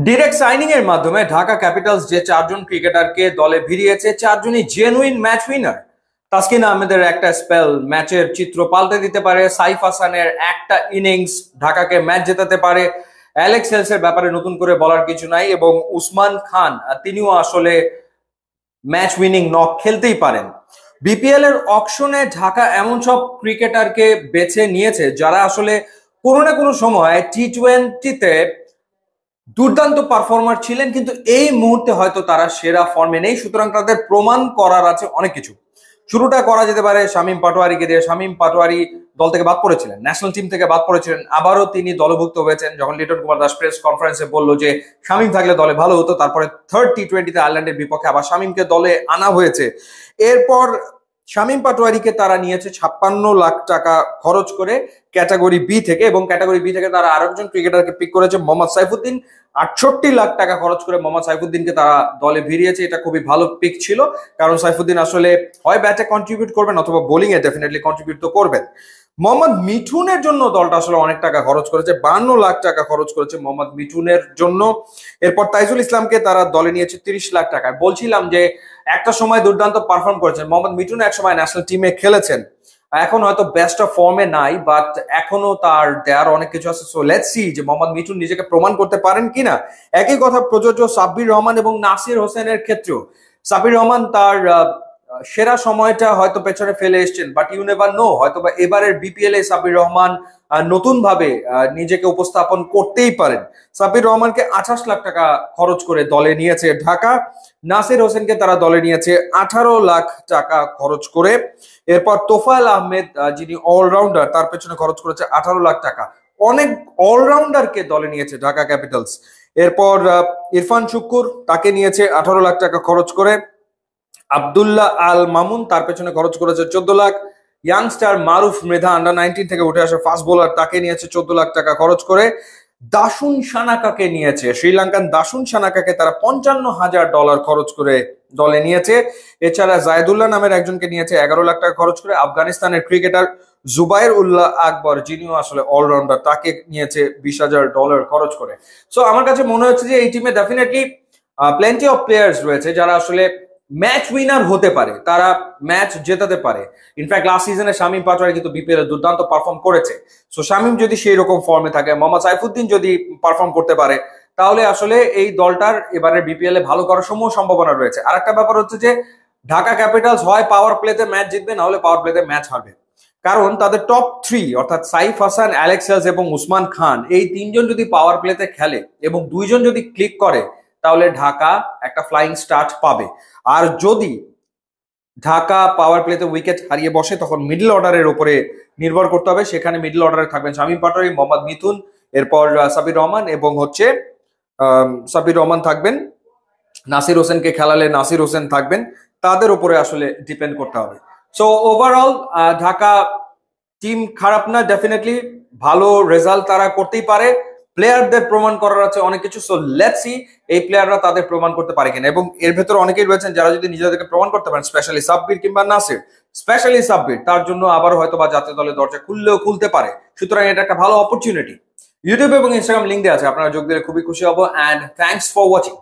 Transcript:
Direct signing এর মাধ্যমে Dhaka Capitals যে চারজন ক্রিকেটারকে দলে ভিড়িয়েছে, চারজনই জেনুইন ম্যাচ উইনার। তাসকিন আহমেদের একটা স্পেল ম্যাচের চিত্র পাল্টে দিতে পারে, সাইফ হাসানের একটা ইনিংস ঢাকাকে ম্যাচ জেতাতে পারে, অ্যালেক্স হেলসের ব্যাপারে নতুন করে বলার কিছু নাই, এবং উসমান খান তিনিও আসলে ম্যাচ উইনিং নক খেলতেই পারেন। বিপিএল এর অকশনে ঢাকা এমন সব ক্রিকেটারকে বেছে নিয়েছে যারা আসলে কোনো না কোনো সময় টি-20-তে দুর্দান্ত পারফর্মার ছিলেন, কিন্তু এই মুহূর্তে হয়তো তারা সেরা ফর্মে নেই। সুতরাং তাদের প্রমাণ করার আছে অনেক কিছু। শুরুটা করা যেতে পারে শামীম পাটোয়ারিকে দিয়ে। শামীম পাটোয়ারি দল থেকে বাদ পড়েছিলেন, ন্যাশনাল টিম থেকে বাদ পড়েছিলেন, আবারও তিনি দলভুক্ত হয়েছেন যখন লিটন কুমার দাস প্রেস কনফারেন্সে বললো যে শামীম থাকলে দলে ভালো হতো। তারপরে থার্ড টি-20তে আয়ারল্যান্ডের বিপক্ষে আবার শামীমকে দলে আনা হয়েছে। এরপর শামীম পাটোয়ারিকে তারা নিয়েছে 56 লাখ টাকা খরচ করে ক্যাটাগরি বি থেকে, এবং ক্যাটাগরি বি থেকে তারা আরেকজন ক্রিকেটারকে পিক করেছে মোহাম্মদ সাইফুদ্দিন। 68 লাখ টাকা খরচ করে মোহাম্মদ সাইফুদ্দিনকে তারা দলে ভিড়িয়েছে। এটা খুবই ভালো পিক ছিল, কারণ সাইফুদ্দিন আসলে হয় ব্যাটে কন্ট্রিবিউট করবেন অথবা বোলিং এ ডেফিনেটলি কন্ট্রিবিউট তো করবেন। মোহাম্মদ মিঠুনের জন্য দলটা আসলে অনেক টাকা খরচ করেছে, 52 লাখ টাকা খরচ করেছে মোহাম্মদ মিঠুনের জন্য। এরপর তাইজুল ইসলামকে তারা দলে নিয়েছে 30 লাখ টাকায়। বলছিলাম যে একটা সময় দুর্দান্ত পারফর্ম করেছেন মোহাম্মদ মিঠুন, এক সময় ন্যাশনাল টিমে খেলেছেন, এখন হয়তো বেস্ট অফ ফর্মে নাই, বাট এখনো তার দেয়ার অনেক কিছু আছে। সো লেটস সি যে মোহাম্মদ মিঠুন নিজেকে প্রমাণ করতে পারেন কিনা। একই কথা প্রযোজ্য সাব্বির রহমান এবং নাসির হোসেনের ক্ষেত্রেও। সাব্বির রহমান তার সেরা সময়টা হয়তো পেছনে ফেলে এসছেন, বাট ইউ নেভার নো, হয়তো বা এবারের বিপিএল এ সাব্বির রহমান নতুন ভাবে নিজেকে উপস্থাপন করতেই পারেন। সাব্বির রহমানকে 28 লাখ টাকা খরচ করে দলে নিয়েছে ঢাকা। নাসির হোসেনকে তারা দলে নিয়েছে 18 লাখ টাকা খরচ করে। এরপর তোফায়েল আহমেদ যিনি অলরাউন্ডার, তার পেছনে খরচ করেছে 18 লাখ টাকা। অনেক অলরাউন্ডারকে দলে নিয়েছে ঢাকা ক্যাপিটালস। এরপর ইরফান শুক্কুর, তাকে নিয়েছে 18 লাখ টাকা খরচ করে। আব্দুল্লাহ আল মামুন, তার পেছনে খরচ করেছে 14 লাখ। ইয়াংস্টার মারুফ মৃধা আন্ডার-19 থেকে উঠে আসা ফাস্ট বোলার, তাকে নিয়েছে 14 লাখ টাকা খরচ করে। দাসুন সানাকাকে নিয়েছে, শ্রীলঙ্কান দাসুন সানাকাকে তারা $55,000 খরচ করে দলে নিয়েছে। এছাড়া জায়দুল্লাহ নামের একজনকে নিয়েছে 11 লাখ টাকা খরচ করে। আফগানিস্তানের ক্রিকেটার জুবাইর উল্লাহ আকবর, যিনিও আসলে অলরাউন্ডার, তাকে নিয়েছে $20,000 খরচ করে। সো আমার কাছে মনে হচ্ছে যে এই টিমে ডেফিনেটলি প্লেন্টি অফ প্লেয়ার্স রয়েছে যারা আসলে ম্যাচ উইনার হতে পারে, তারা ম্যাচ জেতাতে পারে। ইনফ্যাক্ট লাস্ট সিজনে শামীম পাটোয়ারি কিন্তু বিপিএল এ দুর্দান্ত পারফর্ম করেছে। সো শামীম যদি সেই রকম ফর্মে থাকে, মোহাম্মদ সাইফুদ্দিন যদি পারফর্ম করতে পারে, তাহলে আসলে এই দলটার এবারে বিপিএল এ ভালো করার সমূহ সম্ভাবনা রয়েছে। আর একটা ব্যাপার হচ্ছে যে ঢাকা ক্যাপিটালস হয় পাওয়ার প্লেতে ম্যাচ জিতবে, না হলে পাওয়ার প্লেতে ম্যাচ হারবে। কারণ তাদের টপ 3 অর্থাৎ সাইফ হাসান, অ্যালেক্স হেলস এবং উসমান খান, এই তিনজন যদি পাওয়ার প্লেতে খেলে এবং দুইজন যদি ক্লিক করে, তাহলে ঢাকা একটা ফ্লাইং স্টার্ট পাবে। আর যদি ঢাকা পাওয়ার প্লেতে উইকেট হারিয়ে বসে, তখন মিডল অর্ডারের উপরে নির্ভর করতে হবে। সেখানে মিডল অর্ডারে থাকবেন শামীম পাটোয়ারি, মোহাম্মদ মিথুন, এরপর সাব্বির রহমান, এবং হচ্ছে সাব্বির রহমান থাকবেন। নাসির হোসেনকে খেলালে নাসির হোসেন থাকবেন। তাদের উপরে আসলে ডিপেন্ড করতে হবে। সো ওভারঅল ঢাকা টিম খারাপ না, ডেফিনেটলি ভালো রেজাল্ট তারা করতেই পারে। প্লেয়ারদের প্রমাণ করার আছে অনেক কিছু। সো লেটস সি এই প্লেয়াররা তাদের প্রমাণ করতে পারে কিনা। এবং এর ভেতরে অনেকেই রয়েছেন যারা যদি নিজেদেরকে প্রমাণ করতে পারেন, স্পেশালি সাব্বির কিংবা নাসির, স্পেশালি সাব্বির, তার জন্য আবার হয়তো বা জাতীয় দলের দরজা খুললেও খুলতে পারে। সুতরাং এটা একটা ভালো অপরচুনিটি। ইউটিউব এবং ইনস্টাগ্রাম লিঙ্ক দেওয়া আছে, আপনারা যোগ দিলে খুবই খুশি হব। And thanks for watching.